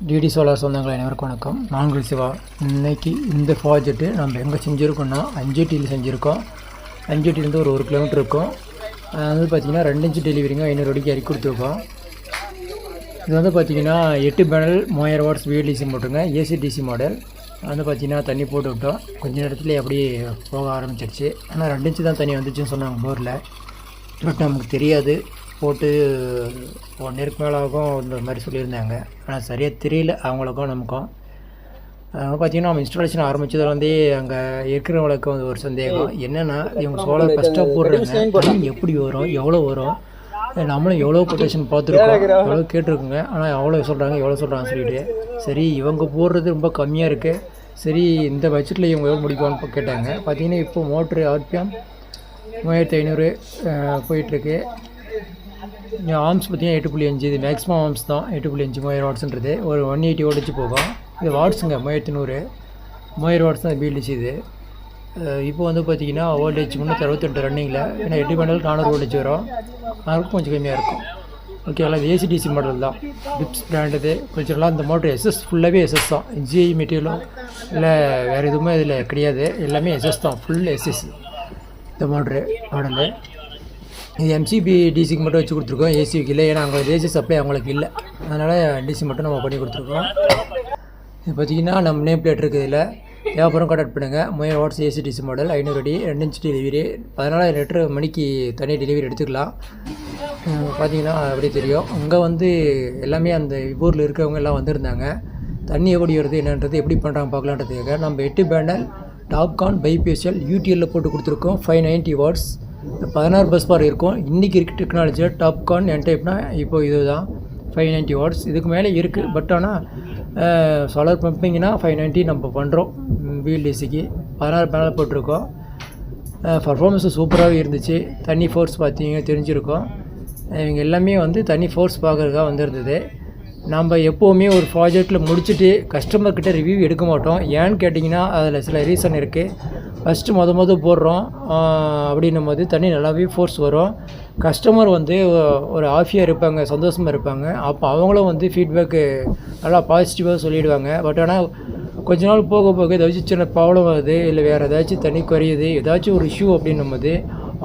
DD solar சொந்தங்கள் அனைவருக்கும் வணக்கம். நான் உங்கள் சிவா. இன்றைக்கி இந்த ப்ராஜெக்ட்டு நம்ம எங்கே செஞ்சுருக்கோம்னா அஞ்சேட்டியில் செஞ்சுருக்கோம். அஞ்சேட்டிலேருந்து ஒரு கிலோமீட்டர் இருக்கும். அது பார்த்திங்கன்னா 2 இன்ச்சு டெலிவரிங்க 500 அடிக்கு இறக்கி கொடுத்துருக்கோம். இது வந்து பார்த்திங்கன்னா 8 பேனல் 3000 வாட்ஸ் VLDC போட்டுங்க, ACDC மாடல். வந்து பார்த்திங்கன்னா தண்ணி போட்டு விட்டோம். கொஞ்ச நேரத்தில் அப்படியே போக ஆரம்பிச்சிருச்சு. ஆனால் 2 இன்ச்சு தான் தண்ணி வந்துச்சுன்னு சொன்னாங்க போரில். பட் நமக்கு தெரியாது, போட்டு 1 இயருக்கு மேலே ஆகும் இந்த மாதிரி சொல்லியிருந்தாங்க. ஆனால் சரியாக தெரியல அவங்களுக்கும் நமக்கும். பார்த்திங்கன்னா நம்ம இன்ஸ்டாலேஷன் ஆரம்பித்ததுலேருந்தே அங்கே இருக்கிறவங்களுக்கு வந்து ஒரு சந்தேகம் என்னென்னா, இவங்க சோலார் ஃபஸ்ட்டாக போடுறாங்க, எப்படி வரும், எவ்வளோ வரும், நம்மளும் எவ்வளோ கொட்டேஷன் பார்த்துருக்கோம், எவ்வளோ கேட்டிருக்குங்க. ஆனால் எவ்வளோ சொல்கிறாங்கன்னு சொல்லிட்டு, சரி இவங்க போடுறது ரொம்ப கம்மியாக இருக்குது, சரி இந்த பட்ஜெட்டில் இவங்க எவ்வளோ முடிக்குவான்னு கேட்டாங்க. பார்த்திங்கன்னா இப்போ மோட்ரு RPM 3500 போயிட்டுருக்கு. ஆர்ம்ஸ் பார்த்திங்கன்னா 8.5, இது மேக்ஸிமம் ஆர்ம்ஸ் தான் 8.5 3000 வாட்ஸுன்றது. ஒரு 180 ஓடிச்சு போகும். இது வாட்ஸுங்க 3100 வாட்ஸ் தான் VLDC. இது இப்போ வந்து பார்த்திங்கன்னா வோல்டேஜ் 362 ரன்னிங்கில், ஏன்னா 8 பேனல் 400 வோல்டேஜ் வரும், அதுக்கும் கொஞ்சம் கம்மியாக இருக்கும். ஓகேங்களா? இது ACDC மாடல் தான், டிப்ஸ் பிராண்டது. கொஞ்சம் இந்த மோட்ரு SS ஃபுல்லாகவே SS தான், GI மெட்டீரியலோ இல்லை வேறு எதுவுமே இதில் கிடையாது, எல்லாமே SS தான், ஃபுல் SS இந்த மோட்ரு மாடலு. இது MCB டிசிக்கு மட்டும் வச்சு கொடுத்துருக்கோம், ஏசிக்கு இல்லை. ஏன்னா அங்கே ஏசி சப்ளை அவங்களுக்கு இல்லை, அதனால் டிசி மட்டும் நம்ம பண்ணி கொடுத்துருக்கோம். இது பார்த்திங்கன்னா நம்ம நேம் பிளேட் இருக்குது. இதில் தேவைப்பறம் கான்டாக்ட் பண்ணுங்கள். 3000 வாட்ஸ் ACDC மாடல், 500 அடி, 2 இன்ச் டெலிவரி, 14 லிட்டர் மணிக்கு தனி டெலிவரி எடுத்துக்கலாம். பார்த்திங்கன்னா அப்படியே தெரியும். அங்கே வந்து எல்லாமே அந்த ஊரில் இருக்கிறவங்க எல்லாம் வந்திருந்தாங்க. தண்ணி எப்படி வருது என்னன்றது எப்படி பண்ணுறாங்க பார்க்கலான்றதுக்காக நம்ம 8 பேனல் டாப்கான் பைபேஷியல் UTLயில் போட்டு கொடுத்துருக்கோம். 590 வாட்ஸ், 16 பஸ் பார் இருக்கும். இன்றைக்கி இருக்க டெக்னாலஜியில் டாப்கான் என் டைப்னா இப்போது இது தான் 590 வாட்ஸ். இதுக்கு மேலே இருக்குது. பட் ஆனால் சோலார் பம்பிங்னா 590 நம்ம பண்ணுறோம். VLDCக்கு 16 பேனல் போட்டிருக்கோம். பர்ஃபார்மன்ஸு சூப்பராகவே இருந்துச்சு. தண்ணி ஃபோர்ஸ் பார்த்தீங்க தெரிஞ்சிருக்கோம். இவங்க எல்லாமே வந்து தண்ணி ஃபோர்ஸ் பார்க்குறதுக்காக வந்திருந்தது. நம்ம எப்போவுமே ஒரு ப்ராஜெக்டில் முடிச்சுட்டு கஸ்டமர்கிட்ட ரிவ்யூ எடுக்க மாட்டோம். ஏன்னு கேட்டிங்கன்னா அதில் சில ரீசன் இருக்குது. ஃபஸ்ட்டு மொதல் போடுறோம் அப்படின்னும் போது தண்ணி நல்லாவே ஃபோர்ஸ் வரும். கஸ்டமர் வந்து ஒரு ஆஃபியாக இருப்பாங்க, சந்தோஷமாக இருப்பாங்க. அப்போ அவங்களும் வந்து ஃபீட்பேக்கு நல்லா பாசிட்டிவாக சொல்லிவிடுவாங்க. பட் ஆனால் கொஞ்ச நாள் போக போக ஏதாச்சும் சின்ன ப்ராப்ளம் வருது, இல்லை வேறு ஏதாச்சும் தண்ணி குறையுது, ஏதாச்சும் ஒரு இஷ்யூ அப்படின்னும் போது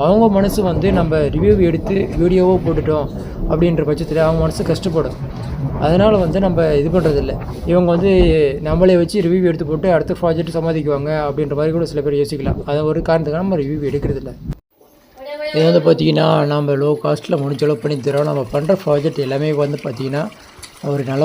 அவங்க மனசு வந்து நம்ம ரிவ்யூ எடுத்து வீடியோவோ போட்டுட்டோம் அப்படின்ற பட்சத்தில் அவங்க மனசு கஷ்டப்படும். அதனால் வந்து நம்ம இது பண்ணுறதில்ல. இவங்க வந்து நம்மளே வச்சு ரிவ்யூ எடுத்து போட்டு அடுத்த ப்ராஜெக்ட் சமாளிக்குவாங்க அப்படின்ற மாதிரி கூட சில பேர் யோசிக்கலாம். அதை ஒரு காரணத்துக்காக நம்ம ரிவ்யூ எடுக்கிறதில்ல. இது வந்து பார்த்திங்கன்னா நம்ம லோ காஸ்ட்டில் முடிஞ்ச அளவு பண்ணி தரோம். நம்ம பண்ணுற ப்ராஜெக்ட் எல்லாமே வந்து பார்த்திங்கன்னா ஒரு நல்ல